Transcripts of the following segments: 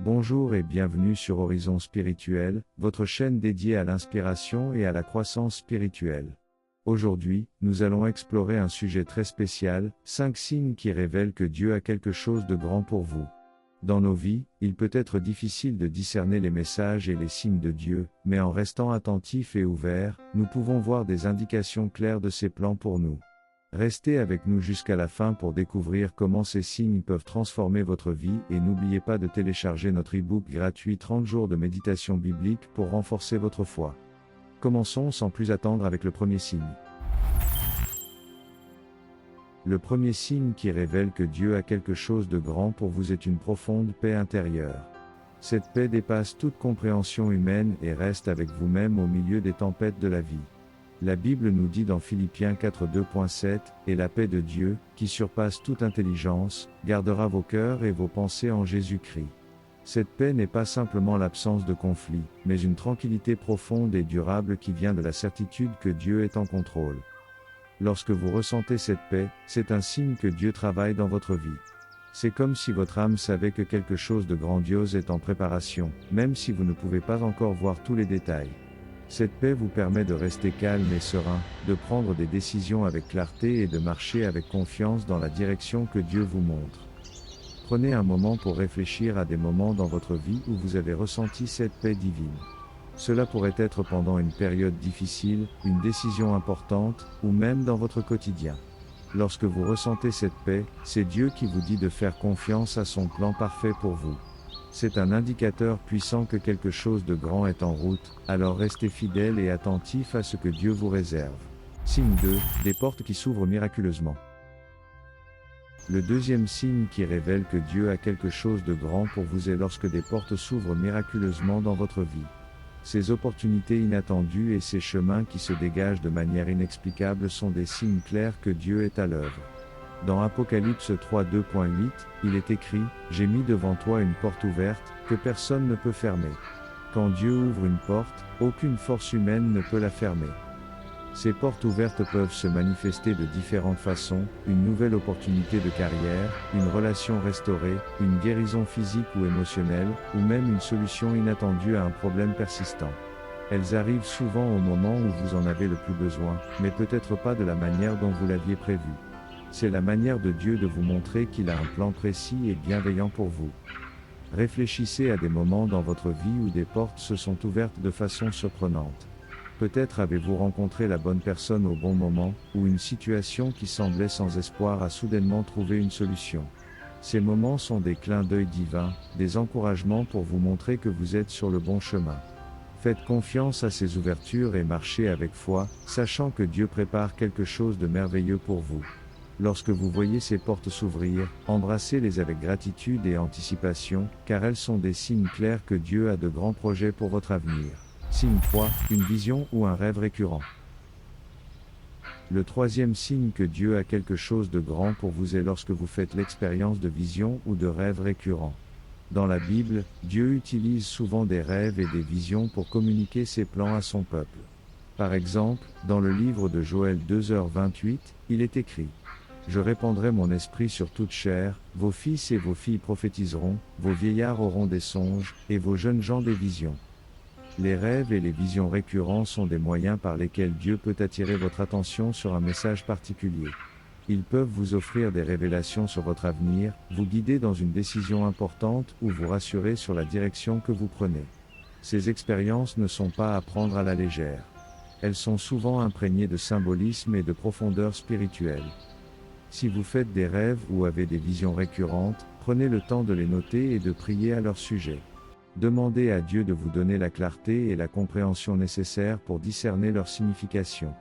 Bonjour et bienvenue sur Horizon Spirituel, votre chaîne dédiée à l'inspiration et à la croissance spirituelle. Aujourd'hui, nous allons explorer un sujet très spécial, 5 signes qui révèlent que Dieu a quelque chose de grand pour vous. Dans nos vies, il peut être difficile de discerner les messages et les signes de Dieu, mais en restant attentifs et ouverts, nous pouvons voir des indications claires de ses plans pour nous. Restez avec nous jusqu'à la fin pour découvrir comment ces signes peuvent transformer votre vie et n'oubliez pas de télécharger notre e-book gratuit 30 jours de méditation biblique pour renforcer votre foi. Commençons sans plus attendre avec le premier signe. Le premier signe qui révèle que Dieu a quelque chose de grand pour vous est une profonde paix intérieure. Cette paix dépasse toute compréhension humaine et reste avec vous-même au milieu des tempêtes de la vie. La Bible nous dit dans Philippiens 4:2.7, « Et la paix de Dieu, qui surpasse toute intelligence, gardera vos cœurs et vos pensées en Jésus-Christ. » Cette paix n'est pas simplement l'absence de conflit, mais une tranquillité profonde et durable qui vient de la certitude que Dieu est en contrôle. Lorsque vous ressentez cette paix, c'est un signe que Dieu travaille dans votre vie. C'est comme si votre âme savait que quelque chose de grandiose est en préparation, même si vous ne pouvez pas encore voir tous les détails. Cette paix vous permet de rester calme et serein, de prendre des décisions avec clarté et de marcher avec confiance dans la direction que Dieu vous montre. Prenez un moment pour réfléchir à des moments dans votre vie où vous avez ressenti cette paix divine. Cela pourrait être pendant une période difficile, une décision importante, ou même dans votre quotidien. Lorsque vous ressentez cette paix, c'est Dieu qui vous dit de faire confiance à son plan parfait pour vous. C'est un indicateur puissant que quelque chose de grand est en route, alors restez fidèle et attentif à ce que Dieu vous réserve. Signe 2, des portes qui s'ouvrent miraculeusement. Le deuxième signe qui révèle que Dieu a quelque chose de grand pour vous est lorsque des portes s'ouvrent miraculeusement dans votre vie. Ces opportunités inattendues et ces chemins qui se dégagent de manière inexplicable sont des signes clairs que Dieu est à l'œuvre. Dans Apocalypse 3:2.8, il est écrit, « J'ai mis devant toi une porte ouverte, que personne ne peut fermer. » Quand Dieu ouvre une porte, aucune force humaine ne peut la fermer. Ces portes ouvertes peuvent se manifester de différentes façons, une nouvelle opportunité de carrière, une relation restaurée, une guérison physique ou émotionnelle, ou même une solution inattendue à un problème persistant. Elles arrivent souvent au moment où vous en avez le plus besoin, mais peut-être pas de la manière dont vous l'aviez prévu. C'est la manière de Dieu de vous montrer qu'il a un plan précis et bienveillant pour vous. Réfléchissez à des moments dans votre vie où des portes se sont ouvertes de façon surprenante. Peut-être avez-vous rencontré la bonne personne au bon moment, ou une situation qui semblait sans espoir a soudainement trouvé une solution. Ces moments sont des clins d'œil divins, des encouragements pour vous montrer que vous êtes sur le bon chemin. Faites confiance à ces ouvertures et marchez avec foi, sachant que Dieu prépare quelque chose de merveilleux pour vous. Lorsque vous voyez ces portes s'ouvrir, embrassez-les avec gratitude et anticipation, car elles sont des signes clairs que Dieu a de grands projets pour votre avenir. Signe 3, une vision ou un rêve récurrent. Le troisième signe que Dieu a quelque chose de grand pour vous est lorsque vous faites l'expérience de visions ou de rêves récurrents. Dans la Bible, Dieu utilise souvent des rêves et des visions pour communiquer ses plans à son peuple. Par exemple, dans le livre de Joël 2h28, il est écrit, « Je répandrai mon esprit sur toute chair, vos fils et vos filles prophétiseront, vos vieillards auront des songes, et vos jeunes gens des visions. » Les rêves et les visions récurrents sont des moyens par lesquels Dieu peut attirer votre attention sur un message particulier. Ils peuvent vous offrir des révélations sur votre avenir, vous guider dans une décision importante ou vous rassurer sur la direction que vous prenez. Ces expériences ne sont pas à prendre à la légère. Elles sont souvent imprégnées de symbolisme et de profondeur spirituelle. Si vous faites des rêves ou avez des visions récurrentes, prenez le temps de les noter et de prier à leur sujet. Demandez à Dieu de vous donner la clarté et la compréhension nécessaires pour discerner leur signification.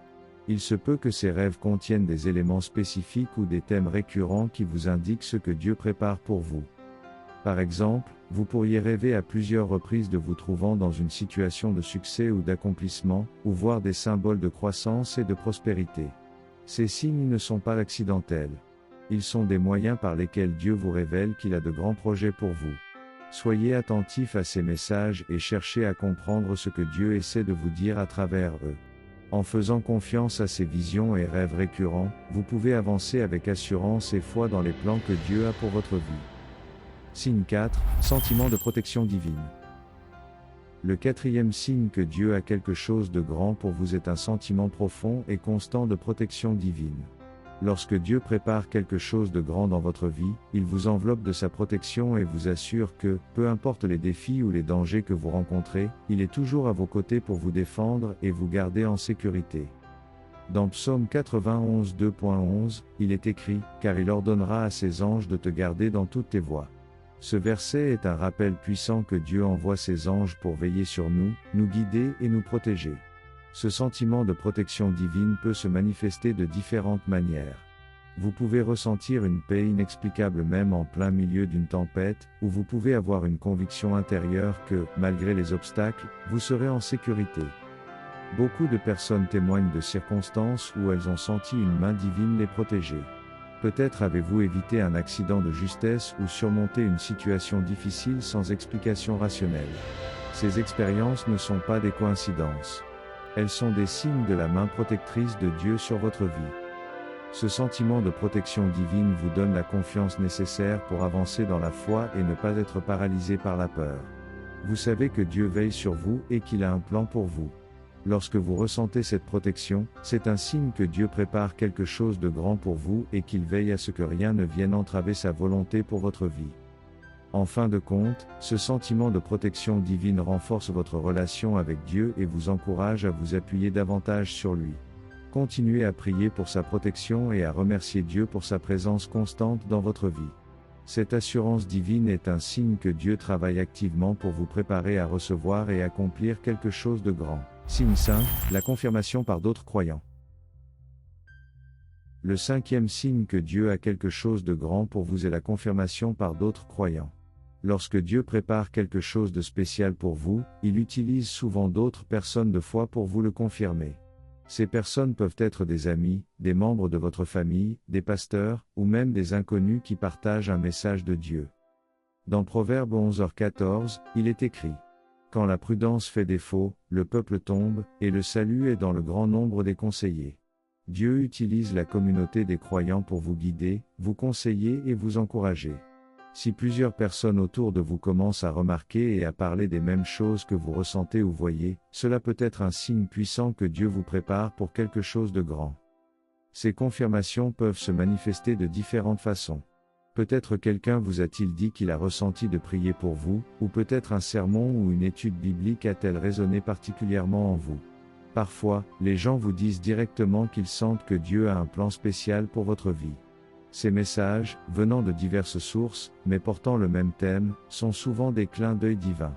Il se peut que ces rêves contiennent des éléments spécifiques ou des thèmes récurrents qui vous indiquent ce que Dieu prépare pour vous. Par exemple, vous pourriez rêver à plusieurs reprises de vous trouvant dans une situation de succès ou d'accomplissement, ou voir des symboles de croissance et de prospérité. Ces signes ne sont pas accidentels. Ils sont des moyens par lesquels Dieu vous révèle qu'il a de grands projets pour vous. Soyez attentifs à ces messages et cherchez à comprendre ce que Dieu essaie de vous dire à travers eux. En faisant confiance à ces visions et rêves récurrents, vous pouvez avancer avec assurance et foi dans les plans que Dieu a pour votre vie. Signe 4, sentiment de protection divine. Le quatrième signe que Dieu a quelque chose de grand pour vous est un sentiment profond et constant de protection divine. Lorsque Dieu prépare quelque chose de grand dans votre vie, il vous enveloppe de sa protection et vous assure que, peu importe les défis ou les dangers que vous rencontrez, il est toujours à vos côtés pour vous défendre et vous garder en sécurité. Dans Psaume 91 2.11, il est écrit « Car il ordonnera à ses anges de te garder dans toutes tes voies ». Ce verset est un rappel puissant que Dieu envoie ses anges pour veiller sur nous, nous guider et nous protéger. Ce sentiment de protection divine peut se manifester de différentes manières. Vous pouvez ressentir une paix inexplicable même en plein milieu d'une tempête, ou vous pouvez avoir une conviction intérieure que, malgré les obstacles, vous serez en sécurité. Beaucoup de personnes témoignent de circonstances où elles ont senti une main divine les protéger. Peut-être avez-vous évité un accident de justesse ou surmonté une situation difficile sans explication rationnelle. Ces expériences ne sont pas des coïncidences. Elles sont des signes de la main protectrice de Dieu sur votre vie. Ce sentiment de protection divine vous donne la confiance nécessaire pour avancer dans la foi et ne pas être paralysé par la peur. Vous savez que Dieu veille sur vous et qu'il a un plan pour vous. Lorsque vous ressentez cette protection, c'est un signe que Dieu prépare quelque chose de grand pour vous et qu'il veille à ce que rien ne vienne entraver sa volonté pour votre vie. En fin de compte, ce sentiment de protection divine renforce votre relation avec Dieu et vous encourage à vous appuyer davantage sur lui. Continuez à prier pour sa protection et à remercier Dieu pour sa présence constante dans votre vie. Cette assurance divine est un signe que Dieu travaille activement pour vous préparer à recevoir et accomplir quelque chose de grand. Signe 5, la confirmation par d'autres croyants. Le cinquième signe que Dieu a quelque chose de grand pour vous est la confirmation par d'autres croyants. Lorsque Dieu prépare quelque chose de spécial pour vous, il utilise souvent d'autres personnes de foi pour vous le confirmer. Ces personnes peuvent être des amis, des membres de votre famille, des pasteurs, ou même des inconnus qui partagent un message de Dieu. Dans Proverbe 11h14, il est écrit « Quand la prudence fait défaut, le peuple tombe, et le salut est dans le grand nombre des conseillers. » Dieu utilise la communauté des croyants pour vous guider, vous conseiller et vous encourager. Si plusieurs personnes autour de vous commencent à remarquer et à parler des mêmes choses que vous ressentez ou voyez, cela peut être un signe puissant que Dieu vous prépare pour quelque chose de grand. Ces confirmations peuvent se manifester de différentes façons. Peut-être quelqu'un vous a-t-il dit qu'il a ressenti de prier pour vous, ou peut-être un sermon ou une étude biblique a-t-elle résonné particulièrement en vous. Parfois, les gens vous disent directement qu'ils sentent que Dieu a un plan spécial pour votre vie. Ces messages, venant de diverses sources, mais portant le même thème, sont souvent des clins d'œil divins.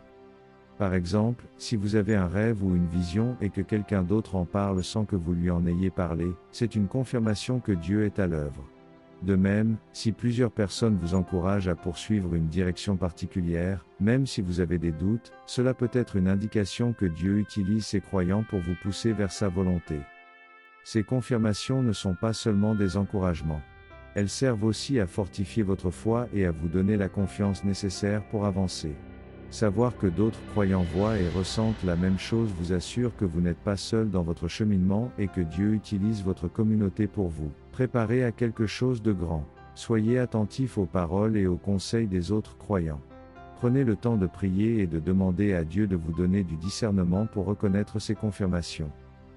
Par exemple, si vous avez un rêve ou une vision et que quelqu'un d'autre en parle sans que vous lui en ayez parlé, c'est une confirmation que Dieu est à l'œuvre. De même, si plusieurs personnes vous encouragent à poursuivre une direction particulière, même si vous avez des doutes, cela peut être une indication que Dieu utilise ses croyants pour vous pousser vers sa volonté. Ces confirmations ne sont pas seulement des encouragements. Elles servent aussi à fortifier votre foi et à vous donner la confiance nécessaire pour avancer. Savoir que d'autres croyants voient et ressentent la même chose vous assure que vous n'êtes pas seul dans votre cheminement et que Dieu utilise votre communauté pour vous préparer à quelque chose de grand. Soyez attentifs aux paroles et aux conseils des autres croyants. Prenez le temps de prier et de demander à Dieu de vous donner du discernement pour reconnaître ces confirmations.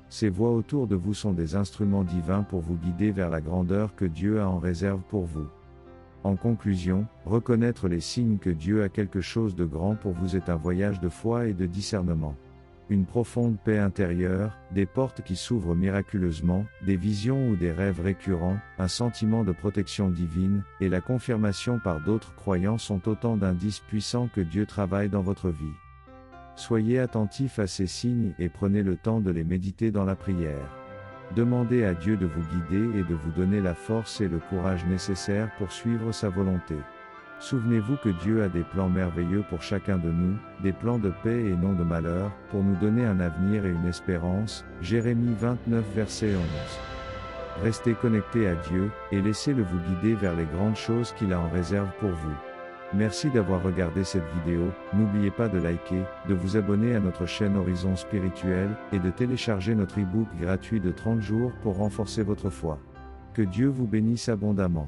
Ces voix autour de vous sont des instruments divins pour vous guider vers la grandeur que Dieu a en réserve pour vous. En conclusion, reconnaître les signes que Dieu a quelque chose de grand pour vous est un voyage de foi et de discernement. Une profonde paix intérieure, des portes qui s'ouvrent miraculeusement, des visions ou des rêves récurrents, un sentiment de protection divine, et la confirmation par d'autres croyants sont autant d'indices puissants que Dieu travaille dans votre vie. Soyez attentifs à ces signes et prenez le temps de les méditer dans la prière. Demandez à Dieu de vous guider et de vous donner la force et le courage nécessaires pour suivre sa volonté. Souvenez-vous que Dieu a des plans merveilleux pour chacun de nous, des plans de paix et non de malheur, pour nous donner un avenir et une espérance. Jérémie 29 verset 11. Restez connectés à Dieu, et laissez-le vous guider vers les grandes choses qu'il a en réserve pour vous. Merci d'avoir regardé cette vidéo, n'oubliez pas de liker, de vous abonner à notre chaîne Horizon Spirituel, et de télécharger notre e-book gratuit de 30 jours pour renforcer votre foi. Que Dieu vous bénisse abondamment.